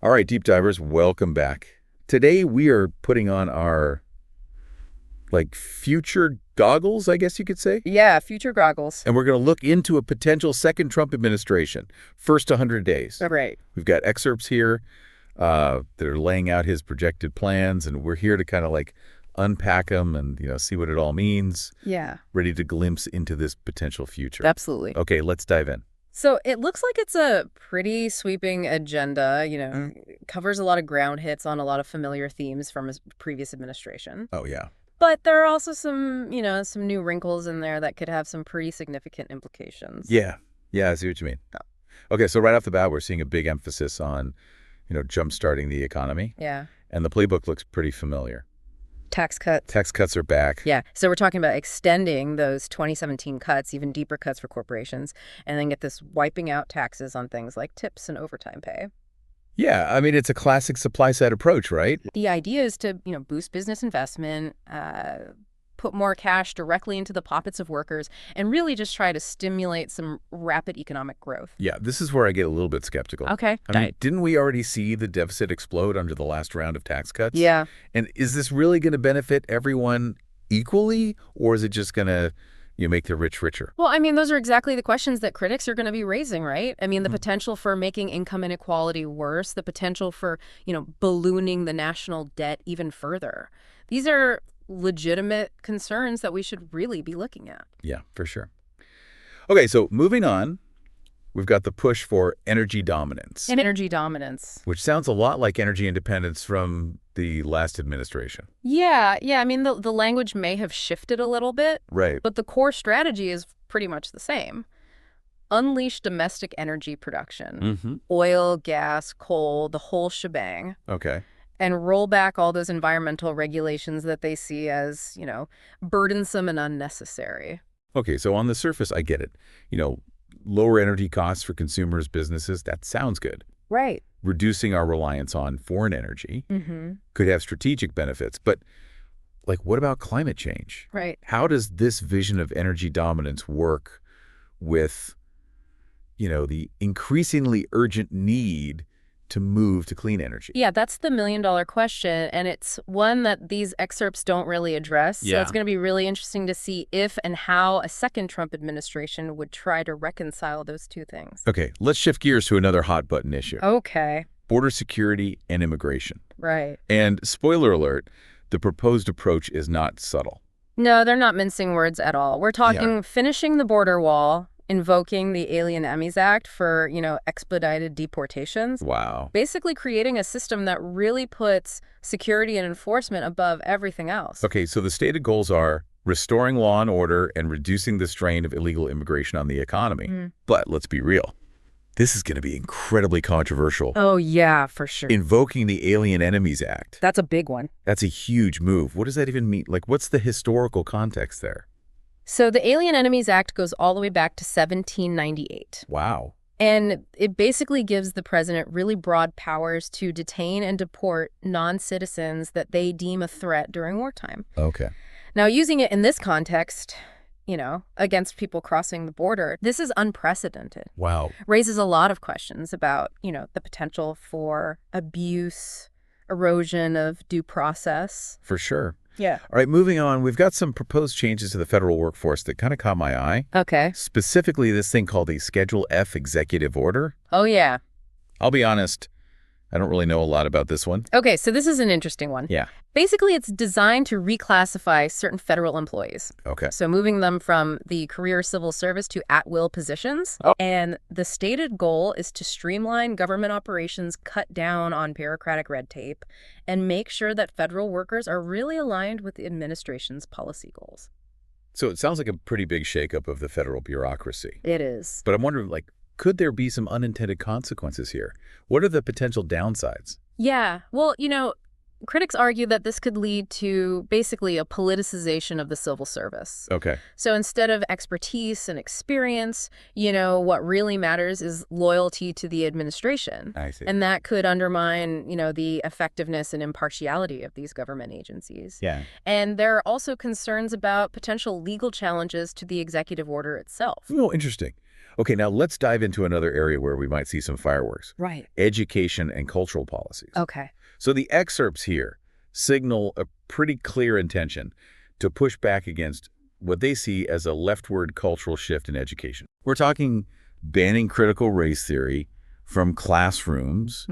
All right, deep divers, welcome back. Today we are putting on our future goggles, I guess you could say, Yeah, future goggles. and we're going to look into a potential second Trump administration, first 100 days. Right. We've got excerpts here that are laying out his projected plans, and we're here to kind of unpack them and see what it all means. Yeah, Ready to glimpse into this potential future. absolutely. Okay, let's dive in. So it looks like it's a pretty sweeping agenda, covers a lot of ground hits on a lot of familiar themes from his previous administration. Oh yeah. But there are also some new wrinkles in there that could have some pretty significant implications. Yeah, I see what you mean. Okay, so right off the bat, we're seeing a big emphasis on jump-starting the economy. Yeah. And the playbook looks pretty familiar. Tax cuts. Tax cuts are back. Yeah. So we're talking about extending those 2017 cuts, even deeper cuts for corporations, and then get this wiping out taxes on things like tips and overtime pay. Yeah, I mean, it's a classic supply-side approach, right? The idea is to, boost business investment, put more cash directly into the pockets of workers, and really just try to stimulate some rapid economic growth. Yeah, this is where I get a little bit skeptical. Okay. I mean, didn't we already see the deficit explode under the last round of tax cuts? Yeah. And is this really going to benefit everyone equally, or is it just going to make the rich richer? Well, I mean, those are exactly the questions that critics are going to be raising, right? I mean, the potential for making income inequality worse, the potential for, ballooning the national debt even further. These are legitimate concerns that we should really be looking at. Yeah, for sure. Okay, so moving on, we've got the push for energy dominance. And energy dominance. Which sounds a lot like energy independence from the last administration. Yeah. I mean, the language may have shifted a little bit. Right. But the core strategy is pretty much the same. Unleash domestic energy production. Oil, gas, coal, the whole shebang. Okay. And roll back all those environmental regulations that they see as, burdensome and unnecessary. Okay, so on the surface, I get it. Lower energy costs for consumers, businesses, that sounds good. Right. Reducing our reliance on foreign energy could have strategic benefits. But, what about climate change? Right. How does this vision of energy dominance work with, the increasingly urgent need to move to clean energy? Yeah, that's the million-dollar question, and it's one that these excerpts don't really address. So it's going to be really interesting to see if and how a second Trump administration would try to reconcile those two things. Okay, let's shift gears to another hot-button issue. Okay. Border security and immigration. Right. And spoiler alert, the proposed approach is not subtle. No, they're not mincing words at all. We're talking finishing the border wall, invoking the Alien Enemies Act for, expedited deportations. Wow. Basically creating a system that really puts security and enforcement above everything else. Okay, so the stated goals are restoring law and order and reducing the strain of illegal immigration on the economy. But let's be real. This is going to be incredibly controversial. Oh, yeah, for sure. Invoking the Alien Enemies Act. That's a big one. That's a huge move. What does that even mean? What's the historical context there? So the Alien Enemies Act goes all the way back to 1798. Wow. And it basically gives the president really broad powers to detain and deport non-citizens that they deem a threat during wartime. Okay. Now, using it in this context, against people crossing the border, this is unprecedented. Wow. Raises a lot of questions about, the potential for abuse, erosion of due process. For sure. Yeah. All right, moving on, we've got some proposed changes to the federal workforce that kind of caught my eye. Okay. Specifically, this thing called a Schedule F executive order. Oh, yeah. I'll be honest, I don't really know a lot about this one. Okay, so this is an interesting one. Yeah. Basically, it's designed to reclassify certain federal employees. Okay. So moving them from the career civil service to at-will positions. Oh. And the stated goal is to streamline government operations, cut down on bureaucratic red tape, and make sure that federal workers are really aligned with the administration's policy goals. So it sounds like a pretty big shakeup of the federal bureaucracy. It is. But I'm wondering, could there be some unintended consequences here? What are the potential downsides? Yeah. Well, critics argue that this could lead to basically a politicization of the civil service. Okay. So instead of expertise and experience, what really matters is loyalty to the administration. I see. And that could undermine, the effectiveness and impartiality of these government agencies. Yeah. And there are also concerns about potential legal challenges to the executive order itself. Oh, interesting. Okay, now let's dive into another area where we might see some fireworks. Right. Education and cultural policies. Okay. So the excerpts here signal a pretty clear intention to push back against what they see as a leftward cultural shift in education. We're talking banning critical race theory from classrooms,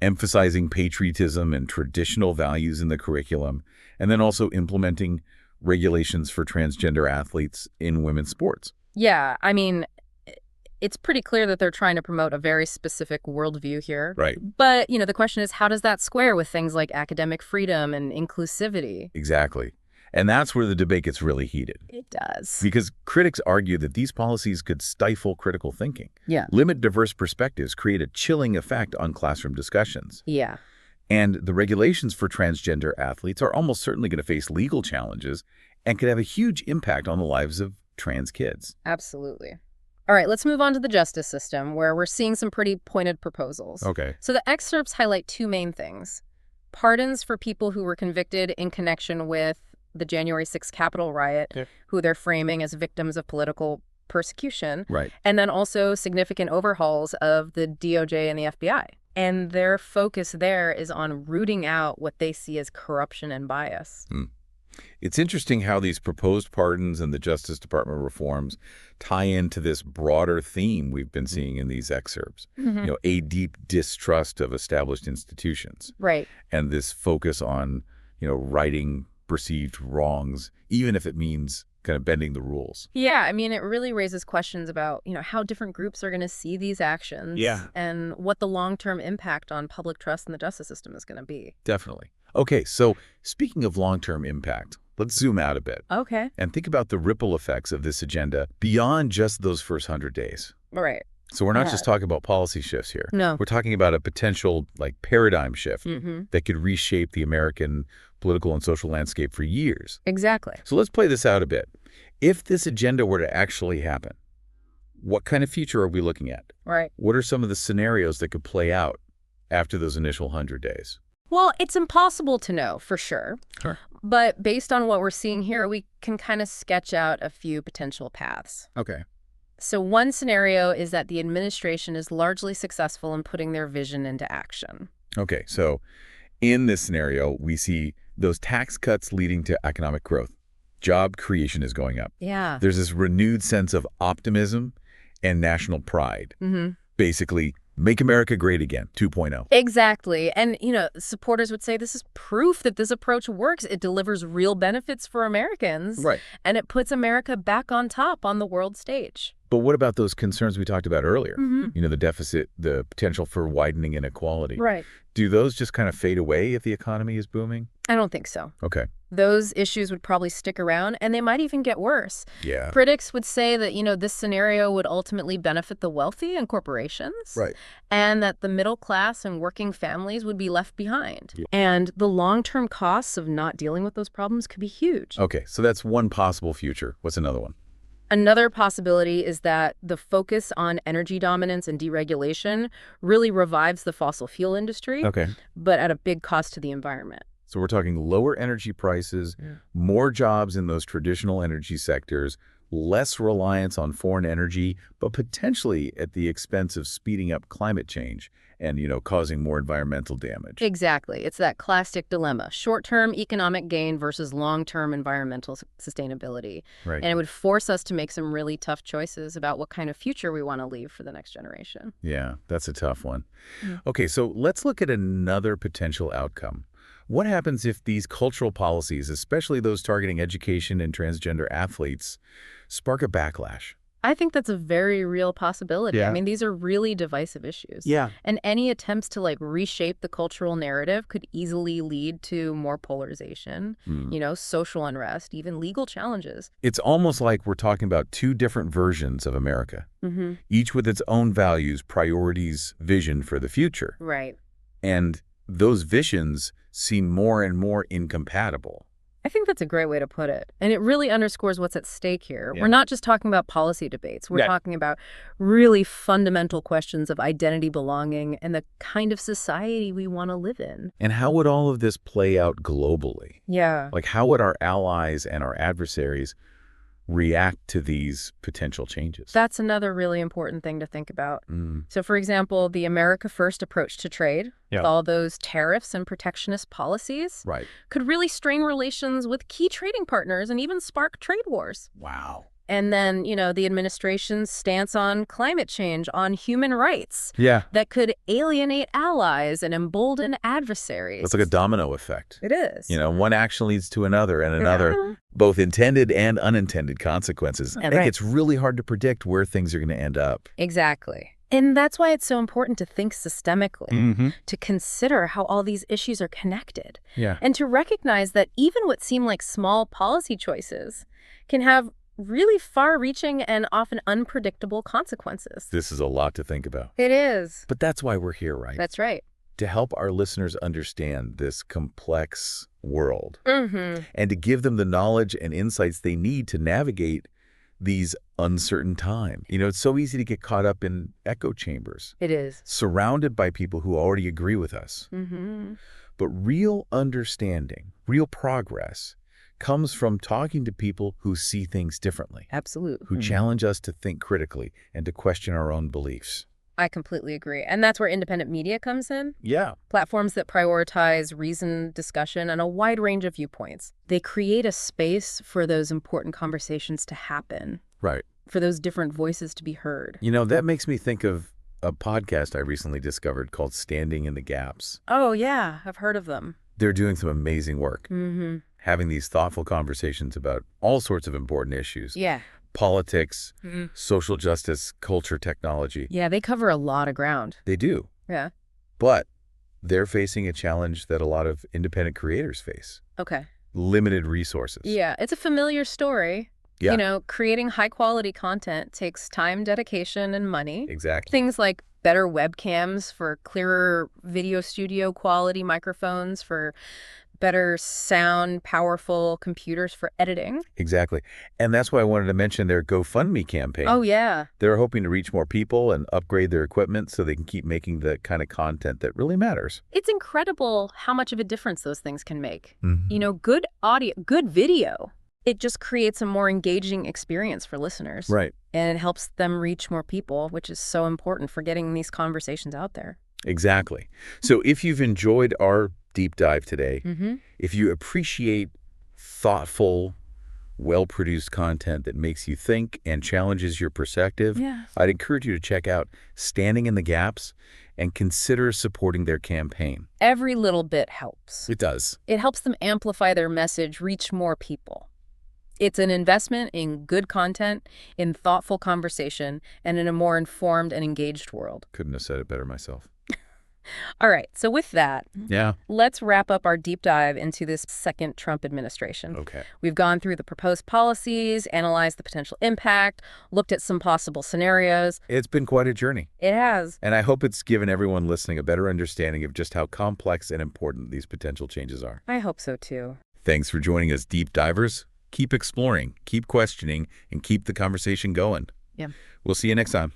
emphasizing patriotism and traditional values in the curriculum, and then also implementing regulations for transgender athletes in women's sports. Yeah, I mean, it's pretty clear that they're trying to promote a very specific worldview here. Right. But, the question is, how does that square with things like academic freedom and inclusivity? Exactly. And that's where the debate gets really heated. It does. Because critics argue that these policies could stifle critical thinking, Yeah. limit diverse perspectives, create a chilling effect on classroom discussions. Yeah. And the regulations for transgender athletes are almost certainly going to face legal challenges and could have a huge impact on the lives of trans kids. Absolutely. All right, let's move on to the justice system, where we're seeing some pretty pointed proposals. Okay. So the excerpts highlight two main things. Pardons for people who were convicted in connection with the January 6th Capitol riot, who they're framing as victims of political persecution. Right. And then also significant overhauls of the DOJ and the FBI. And their focus there is on rooting out what they see as corruption and bias. It's interesting how these proposed pardons and the Justice Department reforms tie into this broader theme we've been seeing in these excerpts. A deep distrust of established institutions. Right. And this focus on, righting perceived wrongs, even if it means kind of bending the rules. Yeah, I mean, it really raises questions about, how different groups are going to see these actions. Yeah. And what the long-term impact on public trust in the justice system is going to be. Definitely. Okay, so speaking of long-term impact, let's zoom out a bit. Okay. And think about the ripple effects of this agenda beyond just those first 100 days. All right. So we're not just talking about policy shifts here. No. We're talking about a potential paradigm shift that could reshape the American political and social landscape for years. Exactly. So let's play this out a bit. If this agenda were to actually happen, what kind of future are we looking at? Right. What are some of the scenarios that could play out after those initial 100 days? Well, it's impossible to know for sure. Sure. But based on what we're seeing here, we can kind of sketch out a few potential paths. Okay. So one scenario is that the administration is largely successful in putting their vision into action. Okay, so in this scenario, we see those tax cuts leading to economic growth. Job creation is going up. Yeah. There's this renewed sense of optimism and national pride. Basically, make America great again, 2.0. Exactly. And, supporters would say this is proof that this approach works. It delivers real benefits for Americans. Right. And it puts America back on top on the world stage. But what about those concerns we talked about earlier? The deficit, the potential for widening inequality. Right. Do those just kind of fade away if the economy is booming? I don't think so. Okay. Those issues would probably stick around, and they might even get worse. Yeah. Critics would say that, this scenario would ultimately benefit the wealthy and corporations. Right. And that the middle class and working families would be left behind. Yeah. And the long-term costs of not dealing with those problems could be huge. Okay, so that's one possible future. What's another one? Another possibility is that the focus on energy dominance and deregulation really revives the fossil fuel industry, but at a big cost to the environment. So we're talking lower energy prices, more jobs in those traditional energy sectors, less reliance on foreign energy, but potentially at the expense of speeding up climate change and, causing more environmental damage. Exactly. It's that classic dilemma, short-term economic gain versus long-term environmental sustainability. Right. And it would force us to make some really tough choices about what kind of future we want to leave for the next generation. Yeah, that's a tough one. Okay, so let's look at another potential outcome. What happens if these cultural policies, especially those targeting education and transgender athletes, spark a backlash? I think that's a very real possibility. Yeah. I mean, these are really divisive issues. Yeah. And any attempts to reshape the cultural narrative could easily lead to more polarization, social unrest, even legal challenges. It's almost like we're talking about two different versions of America, each with its own values, priorities, vision for the future. Right. And those visions seem more and more incompatible. I think that's a great way to put it. And it really underscores what's at stake here. Yeah. We're not just talking about policy debates. We're talking about really fundamental questions of identity, belonging, and the kind of society we want to live in. And how would all of this play out globally? Yeah. How would our allies and our adversaries react to these potential changes. That's another really important thing to think about. So, for example, the America First approach to trade, with all those tariffs and protectionist policies, could really strain relations with key trading partners and even spark trade wars. Wow. And then, the administration's stance on climate change, on human rights, that could alienate allies and embolden adversaries. It's like a domino effect. It is. One action leads to another and another, both intended and unintended consequences. I think it's really hard to predict where things are going to end up. Exactly. And that's why it's so important to think systemically, to consider how all these issues are connected, and to recognize that even what seem like small policy choices can have really far-reaching and often unpredictable consequences. This is a lot to think about. It is. But that's why we're here, right? That's right. To help our listeners understand this complex world and to give them the knowledge and insights they need to navigate these uncertain times. It's so easy to get caught up in echo chambers. It is. Surrounded by people who already agree with us. But real understanding, real progress comes from talking to people who see things differently. Absolutely. Who challenge us to think critically and to question our own beliefs. I completely agree. And that's where independent media comes in. Yeah. Platforms that prioritize reasoned discussion and a wide range of viewpoints. They create a space for those important conversations to happen. Right. For those different voices to be heard. That makes me think of a podcast I recently discovered called Standing in the Gaps. Oh, yeah. I've heard of them. They're doing some amazing work. Having these thoughtful conversations about all sorts of important issues. Yeah. Politics, social justice, culture, technology. Yeah, they cover a lot of ground. They do. Yeah. But they're facing a challenge that a lot of independent creators face. Okay. Limited resources. Yeah, it's a familiar story. Yeah. Creating high-quality content takes time, dedication, and money. Exactly. Things like better webcams for clearer video studio quality microphones, for better sound, powerful computers for editing. Exactly. And that's why I wanted to mention their GoFundMe campaign. Oh, yeah. They're hoping to reach more people and upgrade their equipment so they can keep making the kind of content that really matters. It's incredible how much of a difference those things can make. Good audio, good video. It just creates a more engaging experience for listeners. Right. And it helps them reach more people, which is so important for getting these conversations out there. Exactly. So if you've enjoyed our deep dive today, if you appreciate thoughtful, well-produced content that makes you think and challenges your perspective, I'd encourage you to check out Standing in the Gaps and consider supporting their campaign. Every little bit helps. It does. It helps them amplify their message, reach more people. It's an investment in good content, in thoughtful conversation, and in a more informed and engaged world. Couldn't have said it better myself. All right, so with that, Yeah. let's wrap up our deep dive into this second Trump administration. Okay. We've gone through the proposed policies, analyzed the potential impact, looked at some possible scenarios. It's been quite a journey. It has. And I hope it's given everyone listening a better understanding of just how complex and important these potential changes are. I hope so, too. Thanks for joining us, deep divers. Keep exploring, keep questioning, and keep the conversation going. Yeah. We'll see you next time.